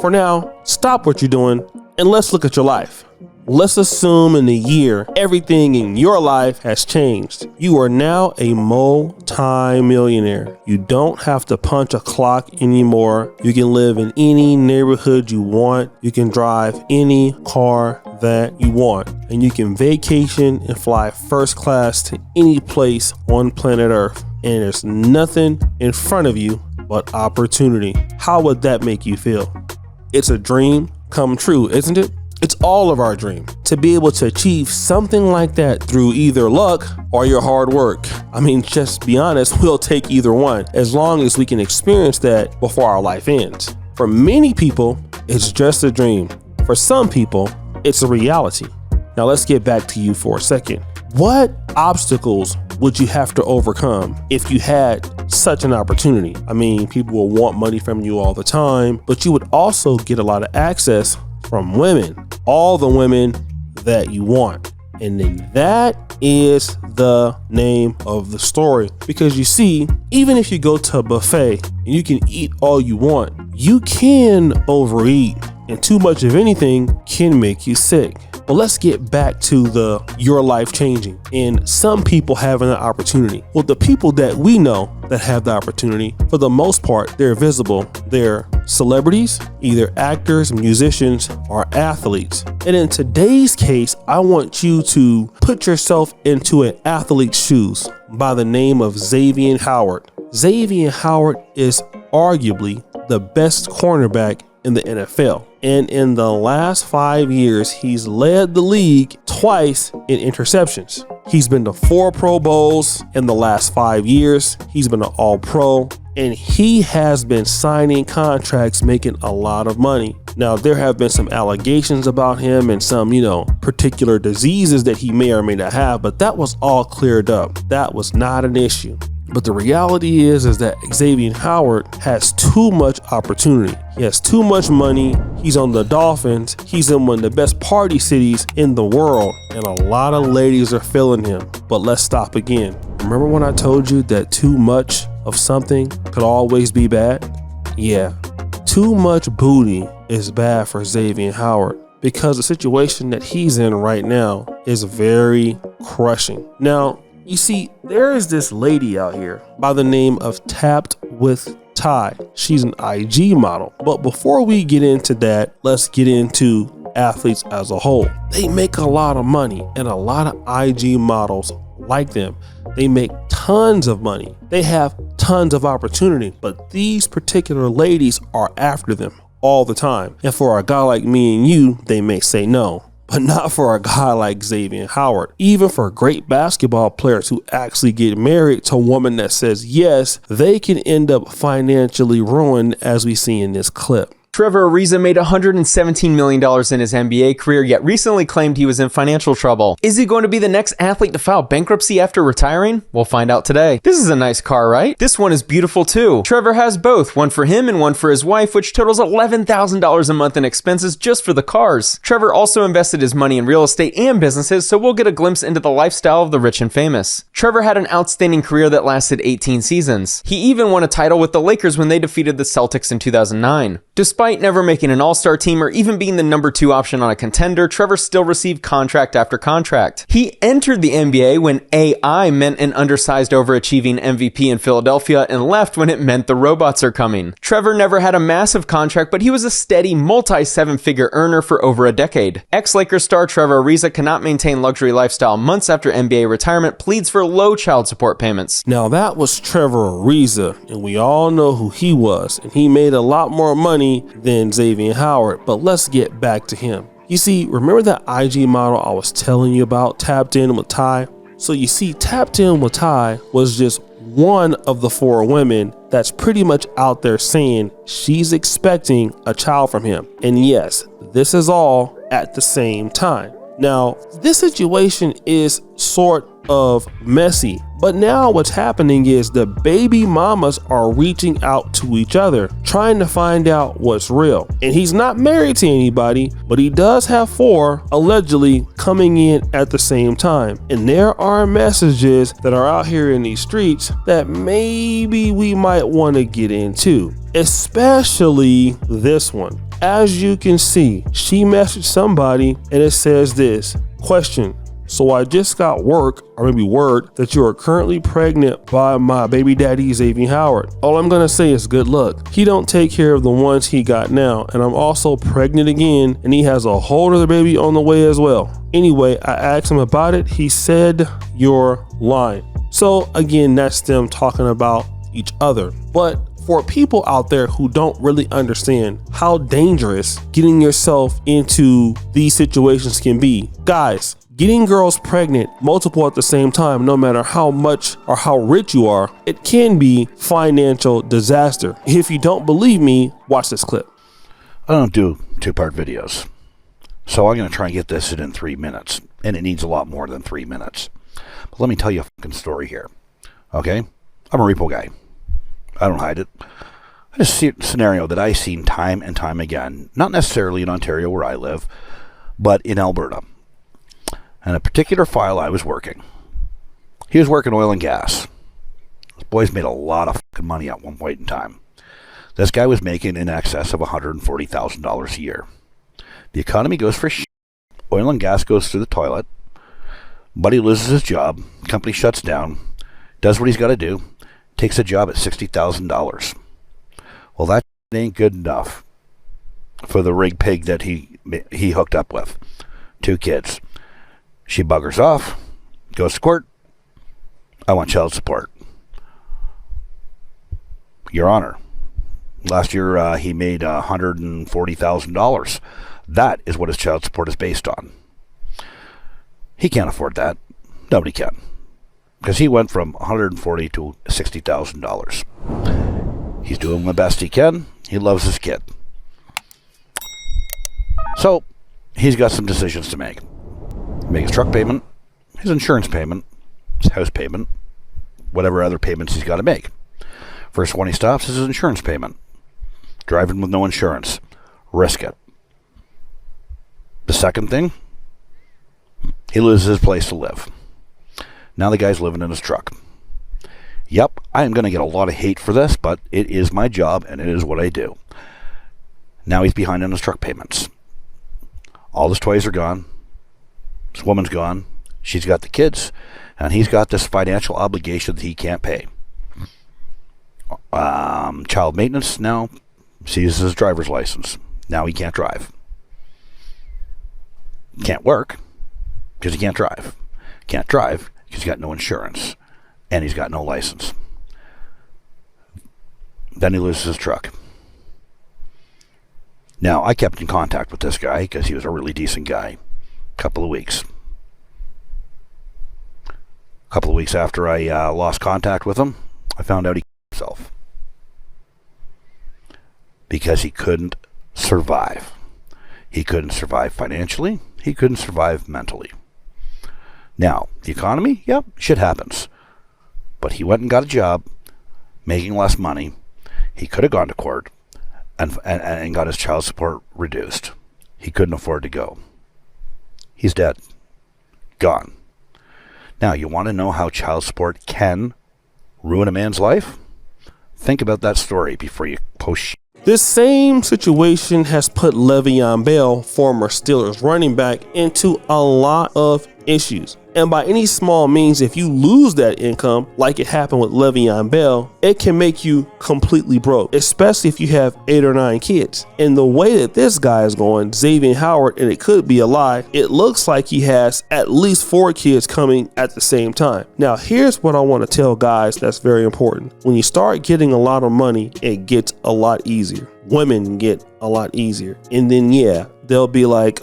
For now, stop what you're doing and let's look at your life. Let's assume in a year, everything in your life has changed. You are now a multi-millionaire. You don't have to punch a clock anymore. You can live in any neighborhood you want. You can drive any car that you want. And you can vacation and fly first class to any place on planet Earth. And there's nothing in front of you but opportunity. How would that make you feel? It's a dream come true, isn't it? It's all of our dream to be able to achieve something like that through either luck or your hard work. I mean, just be honest, we'll take either one as long as we can experience that before our life ends. For many people, it's just a dream. For some people, it's a reality. Now let's get back to you for a second. What obstacles would you have to overcome if you had such an opportunity? I mean, people will want money from you all the time, but you would also get a lot of access from women, all the women that you want. And then that is the name of the story. Because you see, even if you go to a buffet and you can eat all you want, you can overeat, and too much of anything can make you sick. But let's get back to your life changing and some people having an opportunity. Well, the people that we know that have the opportunity, for the most part, they're visible. They're celebrities, either actors, musicians, or athletes. And in today's case, I want you to put yourself into an athlete's shoes by the name of Xavien Howard. Xavien Howard is arguably the best cornerback in the NFL. And in the last 5 years, he's led the league twice in interceptions. He's been to 4 Pro Bowls in the last 5 years. He's been an All-Pro, and he has been signing contracts, making a lot of money. Now, there have been some allegations about him and some, particular diseases that he may or may not have, but that was all cleared up. That was not an issue. But the reality is that Xavien Howard has too much opportunity. He has too much money. He's on the Dolphins. He's in one of the best party cities in the world. And a lot of ladies are feeling him. But let's stop again. Remember when I told you that too much of something could always be bad? Yeah, too much booty is bad for Xavien Howard, because the situation that he's in right now is very crushing. Now, you see, there is this lady out here by the name of Tapped with Ty. She's an IG model. But before we get into that, let's get into athletes as a whole. They make a lot of money, and a lot of IG models like them. They make tons of money. They have tons of opportunity, but these particular ladies are after them all the time. And for a guy like me and you, they may say no. But not for a guy like Xavien Howard. Even for great basketball players who actually get married to a woman that says yes, they can end up financially ruined, as we see in this clip. Trevor Ariza made $117 million in his NBA career, yet recently claimed he was in financial trouble. Is he going to be the next athlete to file bankruptcy after retiring? We'll find out today. This is a nice car, right? This one is beautiful too. Trevor has both, one for him and one for his wife, which totals $11,000 a month in expenses just for the cars. Trevor also invested his money in real estate and businesses, so we'll get a glimpse into the lifestyle of the rich and famous. Trevor had an outstanding career that lasted 18 seasons. He even won a title with the Lakers when they defeated the Celtics in 2009. Despite never making an all-star team or even being the number 2 option on a contender, Trevor still received contract after contract. He entered the NBA when AI meant an undersized overachieving MVP in Philadelphia and left when it meant the robots are coming. Trevor never had a massive contract, but he was a steady multi-7-figure earner for over a decade. Ex-Lakers star Trevor Ariza cannot maintain luxury lifestyle months after NBA retirement, pleads for low child support payments. Now that was Trevor Ariza, and we all know who he was, and he made a lot more money than Xavien Howard, but let's get back to him. You see, remember that IG model I was telling you about, Tapped In with Ty? So you see, Tapped In with Ty was just one of the 4 women that's pretty much out there saying she's expecting a child from him. And yes, this is all at the same time. Now, this situation is sort of messy, but now what's happening is the baby mamas are reaching out to each other, trying to find out what's real. And he's not married to anybody, but he does have 4 allegedly coming in at the same time. And there are messages that are out here in these streets that maybe we might want to get into, especially this one. As you can see, she messaged somebody and it says this, question, so I just got work, or maybe word, that you are currently pregnant by my baby daddy, Xavien Howard. All I'm gonna say is good luck. He don't take care of the ones he got now, and I'm also pregnant again, and he has a whole other baby on the way as well. Anyway, I asked him about it. He said, you're lying. So again, that's them talking about each other. But for people out there who don't really understand how dangerous getting yourself into these situations can be, guys, getting girls pregnant, multiple at the same time, no matter how much or how rich you are, it can be financial disaster. If you don't believe me, watch this clip. I don't do two-part videos, so I'm going to try and get this in 3 minutes, and it needs a lot more than 3 minutes. But let me tell you a fucking story here, okay? I'm a repo guy. I don't hide it. It's a scenario that I've seen time and time again, not necessarily in Ontario where I live, but in Alberta. And a particular file I was working. He was working oil and gas. This boy's made a lot of fucking money at one point in time. This guy was making in excess of $140,000 a year. The economy goes for shit. Oil and gas goes through the toilet. Buddy loses his job. Company shuts down. Does what he's got to do. Takes a job at $60,000. Well, that ain't good enough for the rig pig that he hooked up with. 2 kids. She buggers off, goes to court. I want child support. Your Honor, last year he made $140,000. That is what his child support is based on. He can't afford that. Nobody can. Because he went from $140,000 to $60,000. He's doing the best he can. He loves his kid. So, he's got some decisions to make. Make his truck payment, his insurance payment, his house payment, whatever other payments he's got to make. First one he stops is his insurance payment. Driving with no insurance. Risk it. The second thing, he loses his place to live. Now the guy's living in his truck. Yep, I am going to get a lot of hate for this, but it is my job and it is what I do. Now he's behind on his truck payments. All his toys are gone. This woman's gone. She's got the kids, and he's got this financial obligation that he can't pay. Child maintenance now seizes his driver's license. Now he can't drive. Can't work because he can't drive. Can't drive because he's got no insurance, and he's got no license. Then he loses his truck. Now, I kept in contact with this guy because he was a really decent guy. Couple of weeks. A couple of weeks after I lost contact with him, I found out he killed himself. Because he couldn't survive. He couldn't survive financially. He couldn't survive mentally. Now, the economy, yep, shit happens. But he went and got a job, making less money. He could have gone to court and got his child support reduced. He couldn't afford to go. He's dead. Gone. Now, you want to know how child support can ruin a man's life? Think about that story before you post shit. This same situation has put Le'Veon Bell, former Steelers running back, into a lot of issues. And by any small means, if you lose that income, like it happened with Le'Veon Bell, it can make you completely broke, especially if you have 8 or 9 kids. And the way that this guy is going, Xavien Howard, and it could be a lie, it looks like he has at least 4 kids coming at the same time. Now, here's what I want to tell guys that's very important. When you start getting a lot of money, it gets a lot easier. Women get a lot easier. And then, yeah, they'll be like,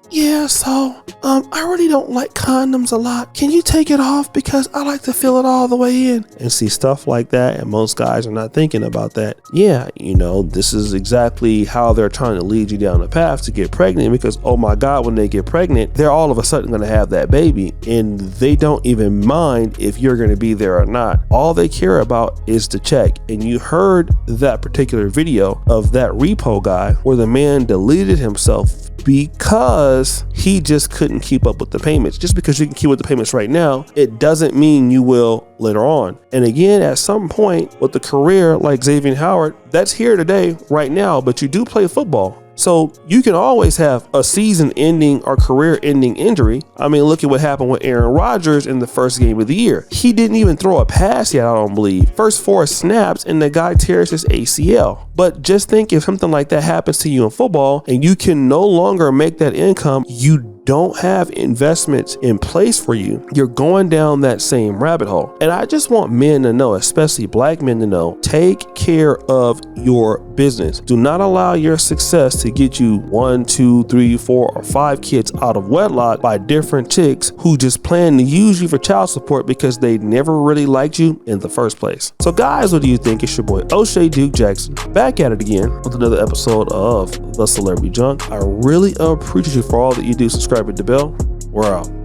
yeah, so, I really don't like condoms a lot. Can you take it off? Because I like to feel it all the way in. And see, stuff like that, and most guys are not thinking about that. Yeah, you know, this is exactly how they're trying to lead you down the path to get pregnant, because, oh my God, when they get pregnant, they're all of a sudden going to have that baby, and they don't even mind if you're going to be there or not. All they care about is the check. And you heard that particular video of that repo guy where the man deleted himself because he just couldn't keep up with the payments. Just because you can keep up with the payments right now, it doesn't mean you will later on. And again, at some point with a career like Xavien Howard, that's here today, right now, but you do play football. So you can always have a season-ending or career-ending injury. I mean, look at what happened with Aaron Rodgers in the first game of the year. He didn't even throw a pass yet, I don't believe. First 4 snaps and the guy tears his ACL. But just think if something like that happens to you in football and you can no longer make that income, you don't have investments in place for you, you're going down that same rabbit hole. And I just want men to know, especially black men to know, take care of your business. Do not allow your success to get you 1, 2, 3, 4, or 5 kids out of wedlock by different chicks who just plan to use you for child support because they never really liked you in the first place. So guys, what do you think? It's your boy O'Shea Duke Jackson back at it again with another episode of The Celebrity Junk. I really appreciate you for all that you do. Subscribe, hit the bell. We're out.